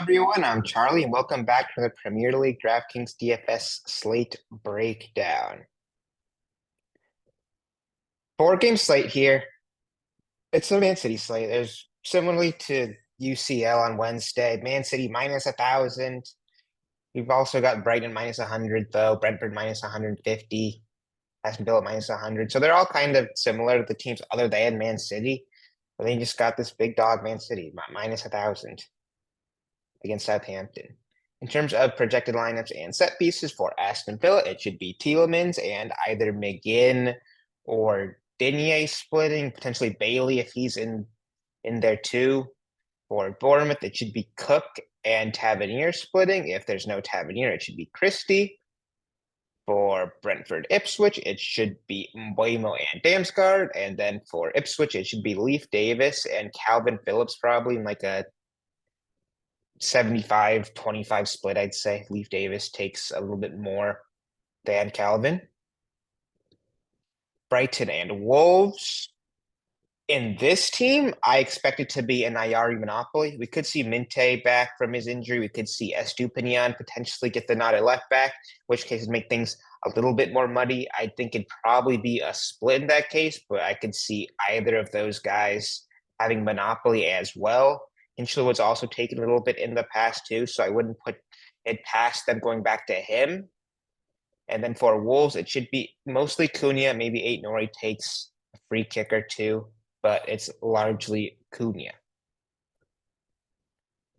everyone. I'm Charlie, and welcome back to the Premier League DraftKings DFS Slate Breakdown. Four-game slate here. It's a Man City slate. There's similarly to UCL on Wednesday. Man City minus 1,000. We've also got Brighton minus 100, though. Brentford minus 150. Aston Villa minus 100. So they're all kind of similar to the teams other than Man City. But they just got this big dog, Man City, minus 1,000 against Southampton. In terms of projected lineups and set pieces for Aston Villa, it should be Tielemans and either McGinn or Digne splitting, potentially Bailey if he's in there too. For Bournemouth, it should be Cook and Tavernier splitting. If there's no Tavernier, it should be Christie. For Brentford Ipswich, it should be Mbeumo and Damsgaard. And then for Ipswich, it should be Leif Davis and Calvin Phillips, probably in like a 75-25 split, I'd say. Leif Davis takes a little bit more than Calvin. Brighton and Wolves. In this team, I expect it to be an Ayari monopoly. We could see Minte back from his injury. We could see Estupinian potentially get the nod at left back, which case would make things a little bit more muddy. I think it'd probably be a split in that case, but I could see either of those guys having monopoly as well. Hinchley also taken a little bit in the past too, so I wouldn't put it past them going back to him. And then for Wolves, it should be mostly Cunha. Maybe Ait-Nouri takes a free kick or two, but it's largely Cunha.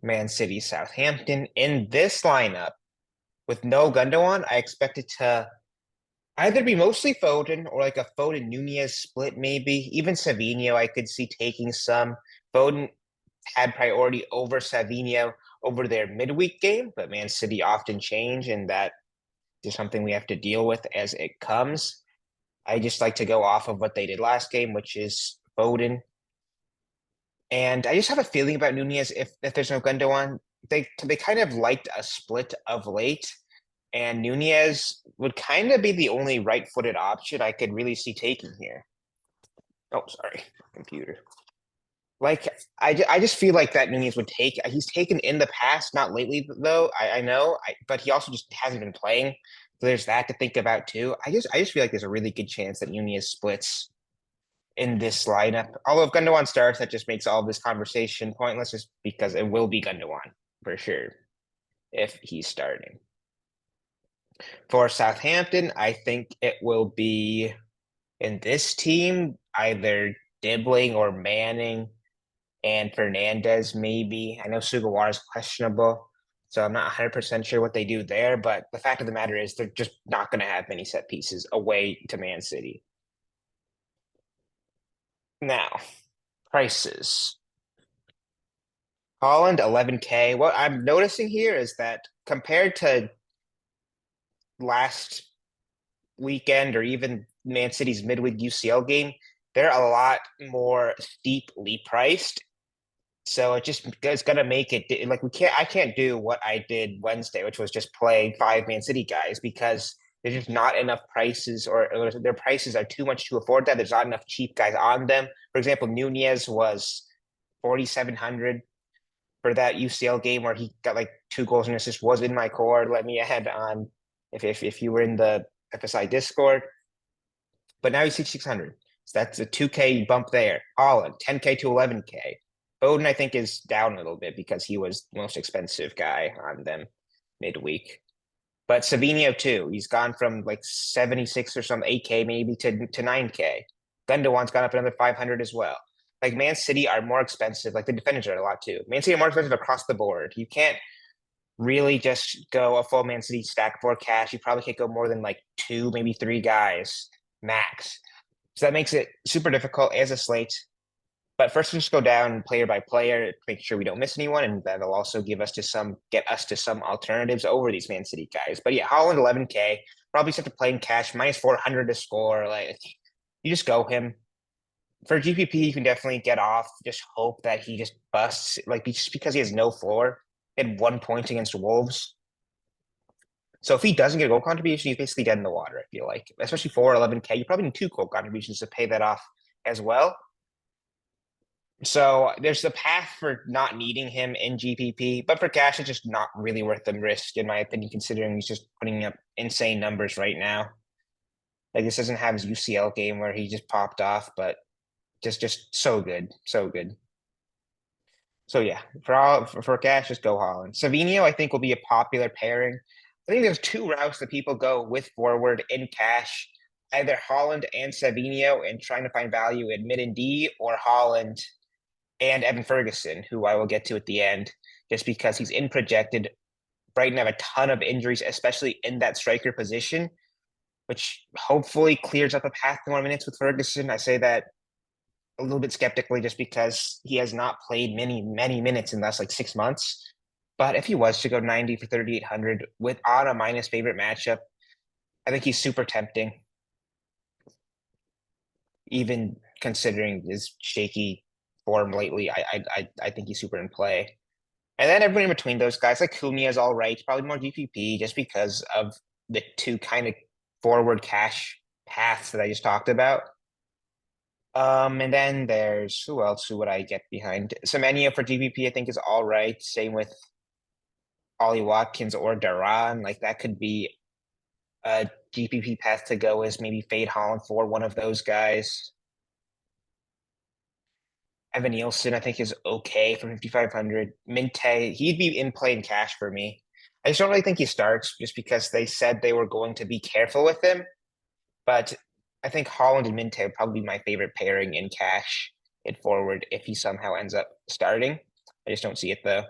Man City, Southampton. In this lineup, with no Gundogan, I expect it to either be mostly Foden or like a Foden Nunez split, maybe. Even Savinho, I could see taking some. Foden had priority over Savinho over their midweek game, but Man City often change, and that is something we have to deal with as it comes. I just like to go off of what they did last game, which is Foden. And I just have a feeling about Nunez, if there's no Gundogan, they kind of liked a split of late, and Nunez would kind of be the only right-footed option I could really see taking here. Oh, sorry, computer. Like, I just feel like that Nunez would take. He's taken in the past, not lately though. I know, but he also just hasn't been playing. So there's that to think about too. I just feel like there's a really good chance that Nunez splits in this lineup. Although if Gundogan starts, that just makes all of this conversation pointless, just because it will be Gundogan for sure if he's starting. For Southampton, I think it will be in this team either Dibbling or Manning and Fernandez maybe. I know Sugawara is questionable, so I'm not 100% sure what they do there, but the fact of the matter is they're just not going to have many set pieces away to Man City. Now, prices. Holland, 11K. What I'm noticing here is that compared to last weekend or even Man City's midweek UCL game, they're a lot more steeply priced. So it's gonna make it like I can't do what I did Wednesday, which was just play 5 Man City guys because there's just not enough prices or their prices are too much to afford that. There's not enough cheap guys on them. For example, Nunez was 4,700 for that UCL game where he got like 2 goals and assists, was in my core. Let me add on if you were in the FSI Discord. But now he's 6,600. So that's a 2K bump there. Holland, 10K to 11K. Foden, I think, is down a little bit because he was the most expensive guy on them midweek. But Savinho, too. He's gone from like 76 or some 8K maybe to 9K. Gundogan's gone up another 500 as well. Like, Man City are more expensive. Like, the defenders are a lot, too. Man City are more expensive across the board. You can't really just go a full Man City stack for cash. You probably can't go more than like 2, maybe 3 guys max. So that makes it super difficult as a slate. But first, we'll just go down player by player, make sure we don't miss anyone, and that'll also get us to some alternatives over these Man City guys. But yeah, Holland 11K, probably set to play in cash, minus 400 to score. Like, you just go him. For GPP, you can definitely get off. Just hope that he just busts, like just because he has no floor. He had 1 point against Wolves. So if he doesn't get a goal contribution, he's basically dead in the water, I feel like. Especially for 11K, you probably need 2 goal contributions to pay that off as well. So there's the path for not needing him in GPP, but for cash, it's just not really worth the risk, in my opinion, considering he's just putting up insane numbers right now. Like this doesn't have his UCL game where he just popped off, but just so good, so good. So yeah, for cash, just go Holland. Savinho, I think, will be a popular pairing. I think there's two routes that people go with forward in cash, either Holland and Savinho, and trying to find value in mid and D, or Holland and Evan Ferguson, who I will get to at the end, just because he's in projected. Brighton have a ton of injuries, especially in that striker position, which hopefully clears up a path to more minutes with Ferguson. I say that a little bit skeptically just because he has not played many minutes in the last like 6 months. But if he was to go 90 for 3,800 with on a minus favorite matchup, I think he's super tempting, even considering his shaky form lately. I think he's super in play. And then everyone in between those guys, like Cunha is all right, probably more GPP just because of the two kind of forward cash paths that I just talked about. And then there's who else? Who would I get behind? Semenya for GPP, I think is all right. Same with Ollie Watkins or Duran. Like that could be a GPP path to go. Is maybe fade Holland for one of those guys. Evan Nielsen, I think, is okay for 5,500. Minte, he'd be in play in cash for me. I just don't really think he starts just because they said they were going to be careful with him. But I think Holland and Minte would probably be my favorite pairing in cash at forward if he somehow ends up starting. I just don't see it though.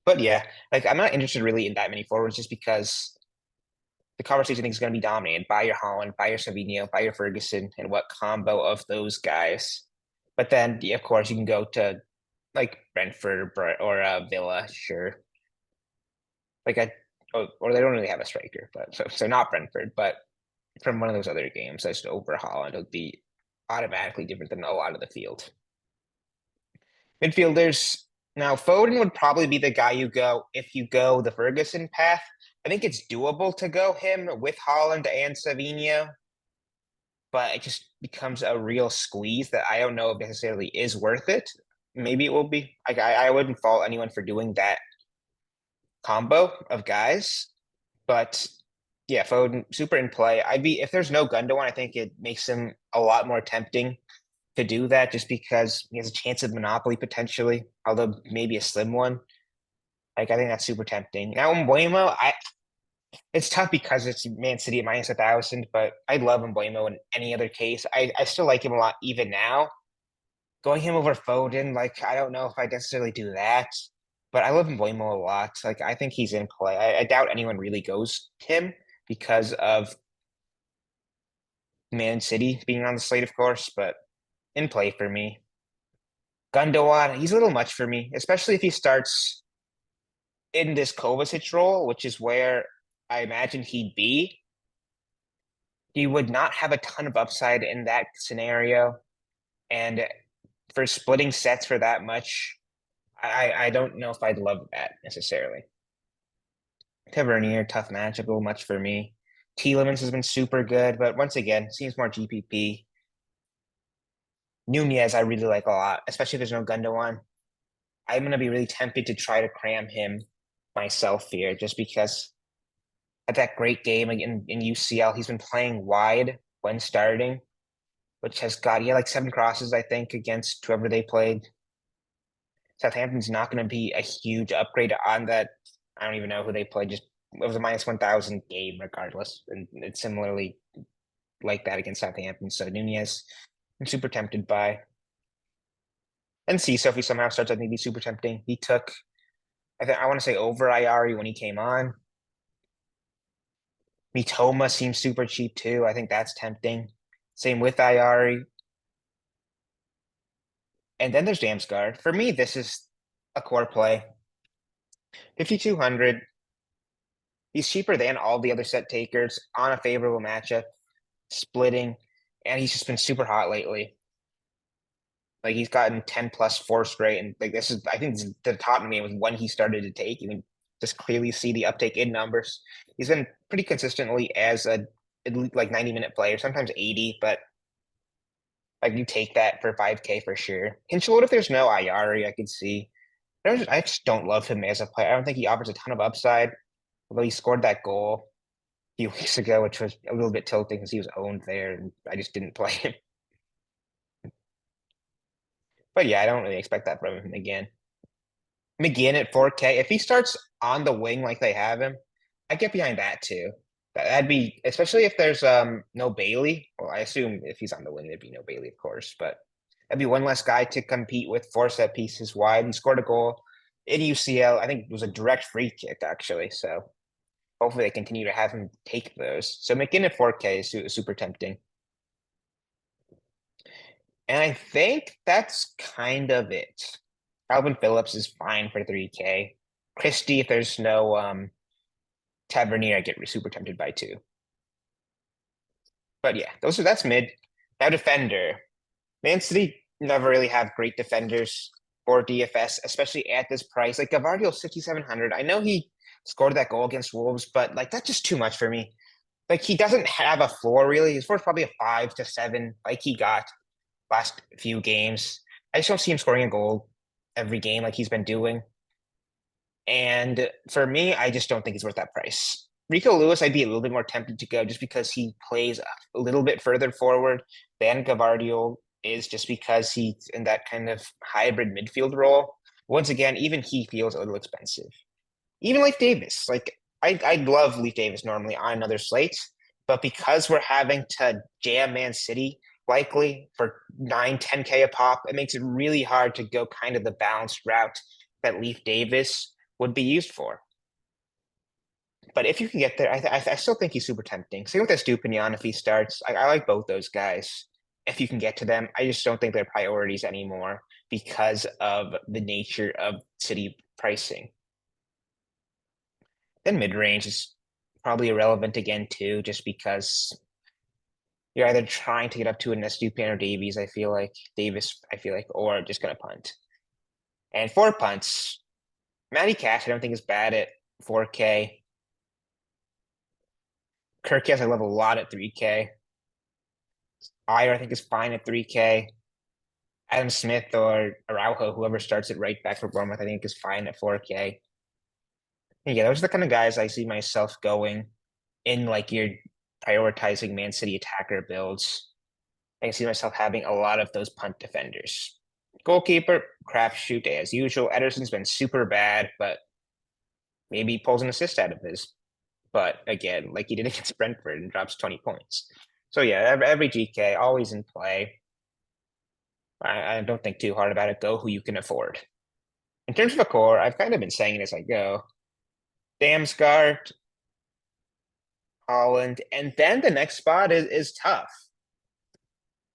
But yeah, like I'm not interested really in that many forwards just because the conversation I think is going to be dominated by your Holland, by your Savinho, by your Ferguson, and what combo of those guys. But then, yeah, of course, you can go to like Brentford or Villa, sure. Like or they don't really have a striker, but so not Brentford, but from one of those other games, just over Holland would be automatically different than a lot of the field. Midfielders, now Foden would probably be the guy you go if you go the Ferguson path. I think it's doable to go him with Holland and Savinho, but it just becomes a real squeeze that I don't know if necessarily is worth it. Maybe it will be. I wouldn't fault anyone for doing that combo of guys, but yeah, Foden super in play. I'd be if there's no Gundogan, I think it makes him a lot more tempting to do that just because he has a chance of monopoly potentially, although maybe a slim one. Like I think that's super tempting. Now Mbuemo, I it's tough because it's Man City at minus 1,000, but I love Mbuemo in any other case. I still like him a lot even now. Going him over Foden, like I don't know if I necessarily do that, but I love Mbuemo a lot. Like I think he's in play. I doubt anyone really goes him because of Man City being on the slate, of course, but in play for me. Gundogan, he's a little much for me, especially if he starts in this Kovacic role, which is where I imagine he'd be. He would not have a ton of upside in that scenario. And for splitting sets for that much, I don't know if I'd love that necessarily. Tavernier, tough matchup, a little much for me. Tielemans has been super good, but once again, seems more GPP. Nunez, I really like a lot, especially if there's no Gundogan. I'm going to be really tempted to try to cram him myself here just because at that great game in UCL, he's been playing wide when starting, which has got, he had like 7 crosses, I think, against whoever they played. Southampton's not going to be a huge upgrade on that. I don't even know who they played. Just it was a minus 1,000 game regardless. And it's similarly like that against Southampton. So Nunez, I'm super tempted by. And see, so if he somehow starts, I think he's super tempting. He took, I want to say over Iari when he came on. Mitoma seems super cheap too. I think that's tempting. Same with Iari. And then there's Damsgaard. For me, this is a core play. 5,200. He's cheaper than all the other set takers on a favorable matchup, splitting, and he's just been super hot lately. Like he's gotten 10 plus 4 straight, and like this is I think the Tottenham game was when he started to take. You can just clearly see the uptake in numbers. He's been pretty consistently as a like 90-minute player, sometimes 80, but Like you take that for 5K for sure. Hinchelwood, if there's no Ayari, I could see. I just don't love him as a player. I don't think he offers a ton of upside. Although he scored that goal a few weeks ago, which was a little bit tilting because he was owned there, and I just didn't play him. But yeah, I don't really expect that from him again. McGinn at 4K. If he starts on the wing like they have him, I get behind that too. That'd be especially if there's no Bailey. Well, I assume if he's on the wing, there'd be no Bailey, of course. But that'd be one less guy to compete with. Four set pieces wide. He scored a goal in UCL. I think it was a direct free kick actually. So hopefully they continue to have him take those. So McGinn at 4K is super tempting. And I think that's kind of it. Calvin Phillips is fine for 3K. Christie, if there's no Tavernier, I get super tempted by two. But yeah, that's mid. Now defender. Man City never really have great defenders for DFS, especially at this price. Like Gavardio 6,700. I know he scored that goal against Wolves, but like that's just too much for me. Like he doesn't have a floor really. His floor is probably a 5 to 7, like he got last few games. I just don't see him scoring a goal every game like he's been doing. And for me, I just don't think he's worth that price. Rico Lewis, I'd be a little bit more tempted to go just because he plays a little bit further forward than Gavardio is, just because he's in that kind of hybrid midfield role. Once again, even he feels a little expensive. Even Leif Davis, like I love Leif Davis normally on another slate, but because we're having to jam Man City likely for 9, 10K a pop, it makes it really hard to go kind of the balanced route that Leif Davis would be used for. But if you can get there, I still think he's super tempting. Same with Estupinian if he starts. I like both those guys. If you can get to them, I just don't think they're priorities anymore because of the nature of City pricing. Then mid range is probably irrelevant again too, just because you're either trying to get up to an Estupian or Davies. I feel like Davis. I feel like, or just gonna punt. And for punts, Matty Cash, I don't think is bad at 4K. Kirk I love a lot at 3K. Ayer, I think, is fine at 3K. Adam Smith or Araujo, whoever starts at right back for Bournemouth, I think is fine at 4K. And yeah, those are the kind of guys I see myself going in like your prioritizing Man City attacker builds. I can see myself having a lot of those punt defenders. Goalkeeper, crapshoot as usual. Ederson's been super bad, but maybe he pulls an assist out of his. But again, like he did against Brentford and drops 20 points. So yeah, every GK always in play. I don't think too hard about it. Go who you can afford. In terms of a core, I've kind of been saying it as I go. Damsgaard, Holland, and then the next spot is tough.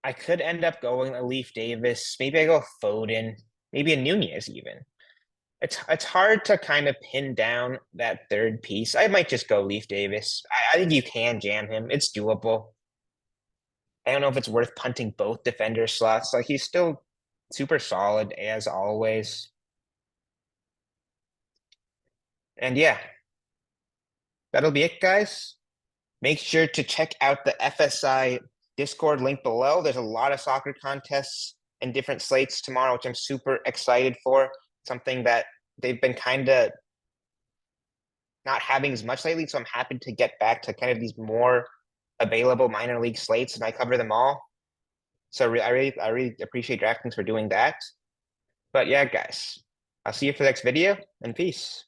I could end up going a Leaf Davis. Maybe I go Foden. Maybe a Nunez even. It's hard to kind of pin down that third piece. I might just go Leaf Davis. I think you can jam him. It's doable. I don't know if it's worth punting both defender slots. Like he's still super solid as always. And yeah, that'll be it, guys. Make sure to check out the FSI Discord link below. There's a lot of soccer contests and different slates tomorrow, which I'm super excited for. Something that they've been kind of not having as much lately. So I'm happy to get back to kind of these more available minor league slates, and I cover them all. So I really appreciate DraftKings for doing that. But yeah, guys, I'll see you for the next video, and peace.